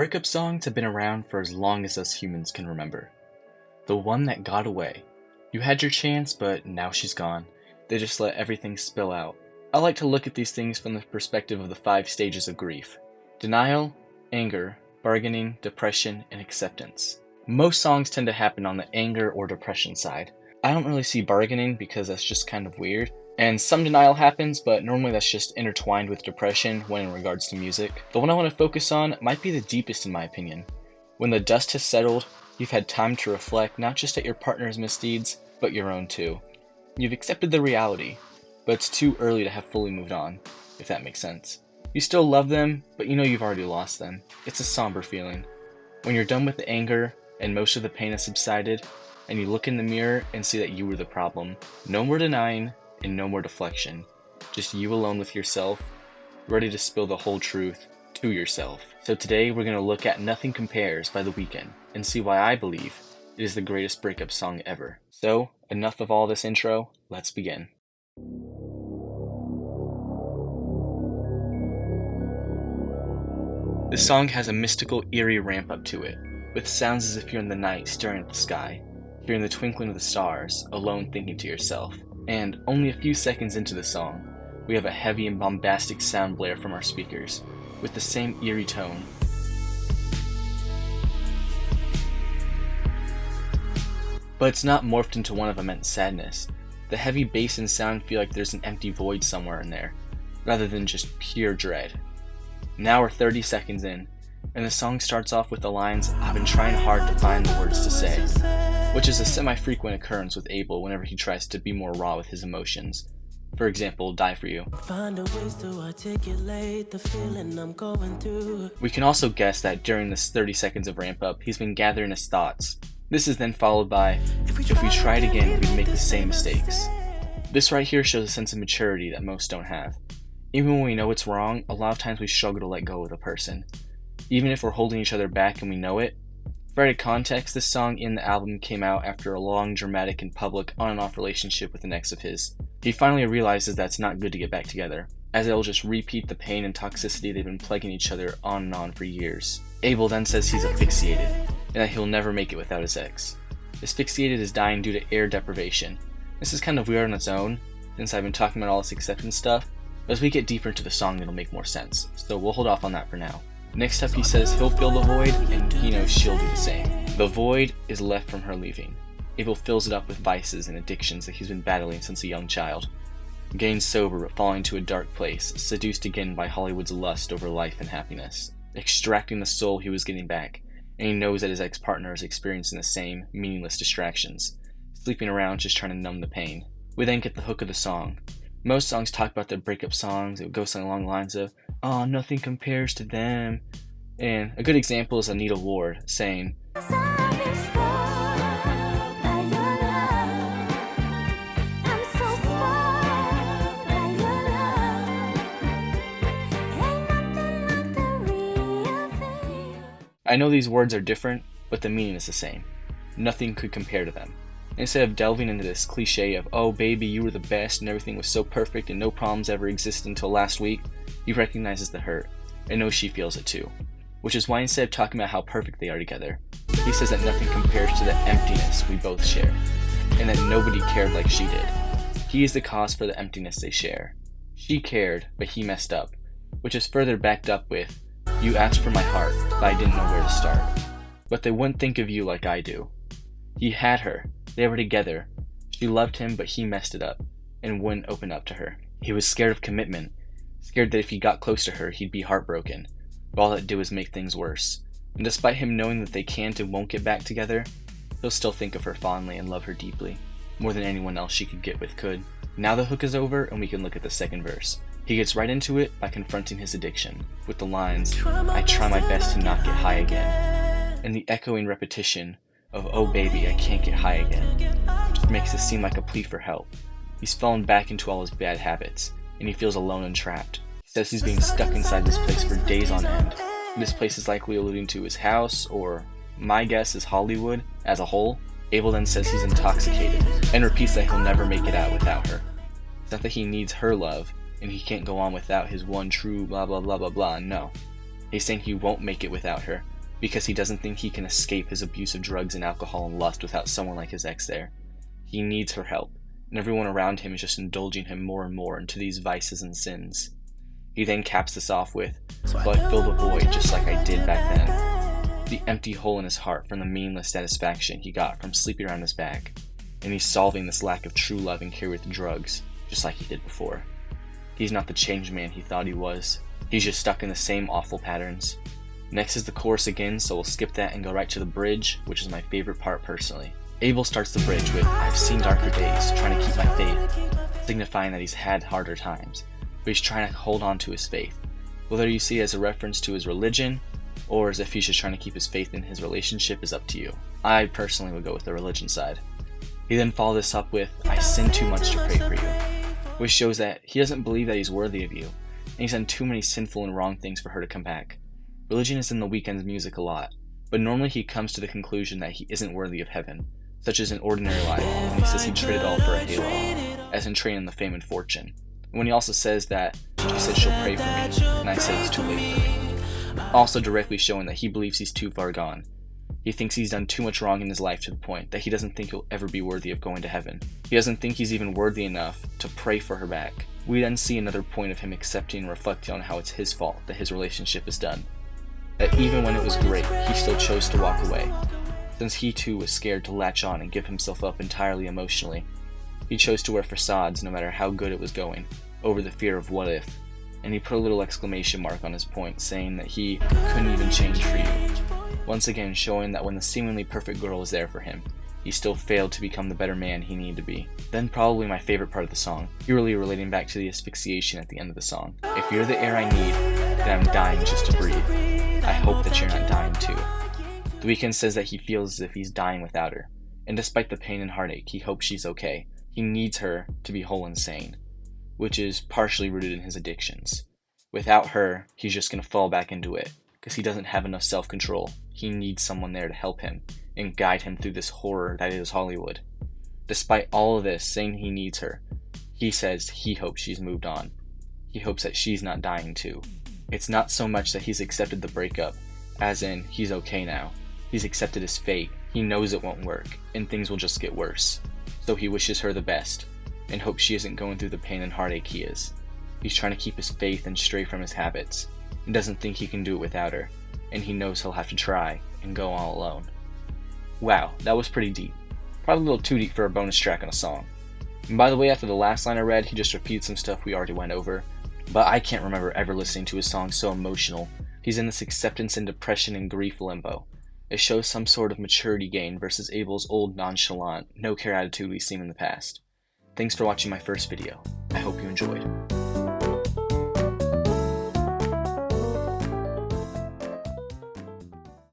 Breakup songs have been around for as long as us humans can remember. The one that got away. You had your chance, but now she's gone. They just let everything spill out. I like to look at these things from the perspective of the 5 stages of grief: denial, anger, bargaining, depression, and acceptance. Most songs tend to happen on the anger or depression side. I don't really see bargaining because that's just kind of weird. And some denial happens, but normally that's just intertwined with depression when in regards to music. The one I want to focus on might be the deepest in my opinion. When the dust has settled, you've had time to reflect not just at your partner's misdeeds, but your own too. You've accepted the reality, but it's too early to have fully moved on, if that makes sense. You still love them, but you know you've already lost them. It's a somber feeling. When you're done with the anger and most of the pain has subsided, and you look in the mirror and see that you were the problem. No more denying, and no more deflection. Just you alone with yourself, ready to spill the whole truth to yourself. So today we're going to look at Nothing Compares by The Weeknd and see why I believe it is the greatest breakup song ever. So, enough of all this intro, let's begin. This song has a mystical, eerie ramp up to it, with sounds as if you're in the night staring at the sky, hearing the twinkling of the stars, alone thinking to yourself. And only a few seconds into the song, we have a heavy and bombastic sound blare from our speakers, with the same eerie tone. But it's not morphed into one of immense sadness. The heavy bass and sound feel like there's an empty void somewhere in there, rather than just pure dread. Now we're 30 seconds in, and the song starts off with the lines, "I've been trying hard to find the words to say," which is a semi-frequent occurrence with Abel whenever he tries to be more raw with his emotions. For example, "Die For You." We can also guess that during this 30 seconds of ramp up, he's been gathering his thoughts. This is then followed by, "If we tried again, we'd make the same mistakes." This right here shows a sense of maturity that most don't have. Even when we know it's wrong, a lot of times we struggle to let go of the person. Even if we're holding each other back and we know it. For added context, this song in the album came out after a long, dramatic, and public on and off relationship with an ex of his. He finally realizes that it's not good to get back together, as it'll just repeat the pain and toxicity they've been plaguing each other on and on for years. Abel then says he's asphyxiated, and that he'll never make it without his ex. Asphyxiated is dying due to air deprivation. This is kind of weird on its own, since I've been talking about all this acceptance stuff, but as we get deeper into the song it'll make more sense, so we'll hold off on that for now. Next up he says he'll fill the void, and he knows she'll do the same. The void is left from her leaving. Abel fills it up with vices and addictions that he's been battling since a young child. Getting sober but falling into a dark place, seduced again by Hollywood's lust over life and happiness. Extracting the soul he was getting back, and he knows that his ex-partner is experiencing the same meaningless distractions, sleeping around just trying to numb the pain. We then get the hook of the song. Most songs talk about their breakup songs. It would go something along the lines of, "Oh, nothing compares to them." And a good example is Anita Ward saying, "I know these words are different, but the meaning is the same. Nothing could compare to them." Instead of delving into this cliche of, "Oh baby, you were the best and everything was so perfect and no problems ever existed until last week," he recognizes the hurt and knows she feels it too. Which is why instead of talking about how perfect they are together, he says that nothing compares to the emptiness we both share, and that nobody cared like she did. He is the cause for the emptiness they share. She cared, but he messed up, which is further backed up with, "You asked for my heart, but I didn't know where to start. But they wouldn't think of you like I do." He had her. They were together. She loved him, but he messed it up and wouldn't open up to her. He was scared of commitment, scared that if he got close to her, he'd be heartbroken, but all that'd do is make things worse. And despite him knowing that they can't and won't get back together, he'll still think of her fondly and love her deeply, more than anyone else she could get with could. Now the hook is over and we can look at the second verse. He gets right into it by confronting his addiction, with the lines, "I try my best to not get high again," and the echoing repetition of, "Oh baby, I can't get high again," just makes it seem like a plea for help. He's fallen back into all his bad habits, and he feels alone and trapped. He says he's being stuck inside this place for days on end. This place is likely alluding to his house, or my guess is Hollywood as a whole. Abel then says he's intoxicated, and repeats that he'll never make it out without her. It's not that he needs her love, and he can't go on without his one true blah blah blah blah blah, no. He's saying he won't make it without her, because he doesn't think he can escape his abuse of drugs and alcohol and lust without someone like his ex there. He needs her help, and everyone around him is just indulging him more and more into these vices and sins. He then caps this off with, "But I fill the void just like I did back then." The empty hole in his heart from the meaningless satisfaction he got from sleeping around his back, and he's solving this lack of true love and care with drugs, just like he did before. He's not the changed man he thought he was. He's just stuck in the same awful patterns. Next is the chorus again, so we'll skip that and go right to the bridge, which is my favorite part personally. Abel starts the bridge with, "I've seen darker days, trying to keep my faith," signifying that he's had harder times, but he's trying to hold on to his faith. Whether you see it as a reference to his religion, or as if he's just trying to keep his faith in his relationship is up to you. I personally would go with the religion side. He then follows this up with, "I sin too much to pray for you," which shows that he doesn't believe that he's worthy of you, and he's done too many sinful and wrong things for her to come back. Religion is in the Weeknd's music a lot, but normally he comes to the conclusion that he isn't worthy of heaven, such as in Ordinary Life, when he says he traded all for a halo, as in Trading the Fame and Fortune. And when he also says that, "She said she'll pray for me, and I said it's too late for me." Also directly showing that he believes he's too far gone. He thinks he's done too much wrong in his life to the point that he doesn't think he'll ever be worthy of going to heaven. He doesn't think he's even worthy enough to pray for her back. We then see another point of him accepting and reflecting on how it's his fault that his relationship is done. That even when it was great, he still chose to walk away, since he too was scared to latch on and give himself up entirely emotionally. He chose to wear facades no matter how good it was going, over the fear of what if, and he put a little exclamation mark on his point, saying that he couldn't even change for you. Once again showing that when the seemingly perfect girl was there for him, he still failed to become the better man he needed to be. Then probably my favorite part of the song, eerily relating back to the asphyxiation at the end of the song. "If you're the air I need, then I'm dying just to breathe. I hope that you're not dying too." The Weeknd says that he feels as if he's dying without her, and despite the pain and heartache, he hopes she's okay. He needs her to be whole and sane, which is partially rooted in his addictions. Without her, he's just going to fall back into it, because he doesn't have enough self-control. He needs someone there to help him and guide him through this horror that is Hollywood. Despite all of this, saying he needs her, he says he hopes she's moved on. He hopes that she's not dying too. It's not so much that he's accepted the breakup, as in he's okay now. He's accepted his fate. He knows it won't work, and things will just get worse. So he wishes her the best, and hopes she isn't going through the pain and heartache he is. He's trying to keep his faith and stray from his habits, and doesn't think he can do it without her, and he knows he'll have to try and go all alone. Wow, that was pretty deep. Probably a little too deep for a bonus track on a song. And by the way, after the last line I read, he just repeated some stuff we already went over, but I can't remember ever listening to a song so emotional. He's in this acceptance and depression and grief limbo. It shows some sort of maturity gain versus Abel's old nonchalant, no-care attitude we've seen in the past. Thanks for watching my first video. I hope you enjoyed.